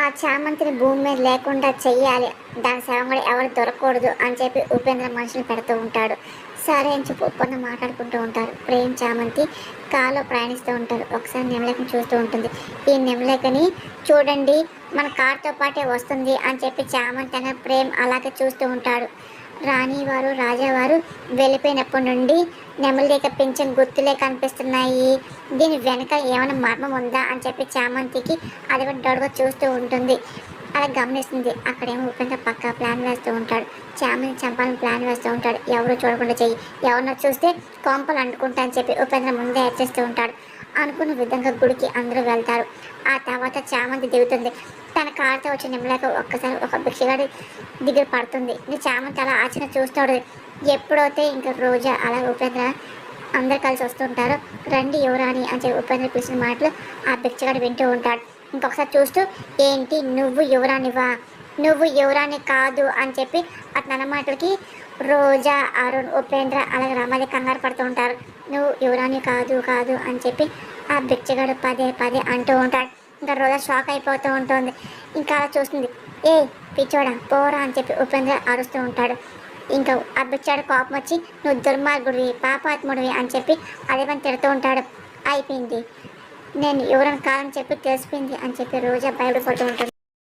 ఆ చామంతిని భూమి మీద లేకుండా చెయ్యాలి, దాని శవం కూడా ఎవరు దొరకకూడదు అని చెప్పి ఉపేంద్ర మనుషులు పెడుతూ ఉంటాడు. సరే అని చెప్పి ఒప్పందం మాట్లాడుకుంటూ ఉంటారు. ప్రేమ్ చామంతి కారులో ప్రయాణిస్తూ ఉంటారు. ఒకసారి నెమలేకని చూస్తూ ఉంటుంది. ఈ నెమలేకని చూడండి, మన కారుతో పాటే వస్తుంది అని చెప్పి చామంతి అనే ప్రేమ్ అలాగే చూస్తూ ఉంటాడు. రాణివారు రాజావారు వెళ్ళిపోయినప్పటి నుండి నెమలిక పింఛం గుర్తులే కనిపిస్తున్నాయి, దీని వెనక ఏమైనా మర్మం ఉందా అని చెప్పి చామంతికి అది కూడా డౌట్గా చూస్తూ ఉంటుంది. అలా గమనిస్తుంది. అక్కడేమో ఉపేంద్ర పక్కా ప్లాన్ వేస్తూ ఉంటాడు. చామంతి చంపాలని ప్లాన్ వేస్తూ ఉంటాడు. ఎవరు చూడకుండా చెయ్యి, ఎవరినో చూస్తే కొంపలు అంటుకుంటా అని చెప్పి ఉపేంద్ర ముందే హెచ్చరిస్తూ ఉంటాడు. అనుకున్న విధంగా గుడికి అందరూ వెళ్తారు. ఆ తర్వాత చామంతి దిగుతుంది. తన కారుతో వచ్చి నిమ్మలేక ఒక్కసారి ఒక భిక్షగాడి దగ్గర పడుతుంది. నీ చామంతి అలా ఆచరణ చూస్తాడు. ఎప్పుడైతే ఇంకా రోజా అలా ఉపేంద్ర అందరు కలిసి వస్తుంటారు. రండి యువరాణి అని చెప్పి ఉపేంద్ర పిలిచిన మాటలు ఆ భిక్షగాడు వింటూ ఉంటాడు. ఇంకొకసారి చూస్తూ, ఏంటి నువ్వు యువరాణివా, నువ్వు యువరాణి కాదు అని చెప్పి అతను అన్న మాటలకి రోజా, అరుణ్, ఉపేంద్ర అలాగే రమాది కంగారు పడుతూ ఉంటారు. నువ్వు యువరాణి కాదు కాదు అని చెప్పి ఆ భిక్షగాడు పదే పదే అంటూ ఉంటాడు. ఇంకా రోజా షాక్ అయిపోతూ ఉంటుంది. ఇంకా అలా చూస్తుంది. ఏ పిచ్చోడా పోరా అని చెప్పి ఉపేంద్ర అరుస్తూ ఉంటాడు. ఇంకా ఆ బిచ్చాడు కోపం వచ్చి, నువ్వు దుర్మార్గుడివి, పాపాత్ముడివి అని చెప్పి అదేమని తిడుతూ ఉంటాడు. అయిపోయింది, నేను ఎవరైనా కాదని చెప్పి తెలిసిపోయింది అని చెప్పి రోజా భయపడిపోతూ ఉంటుంది.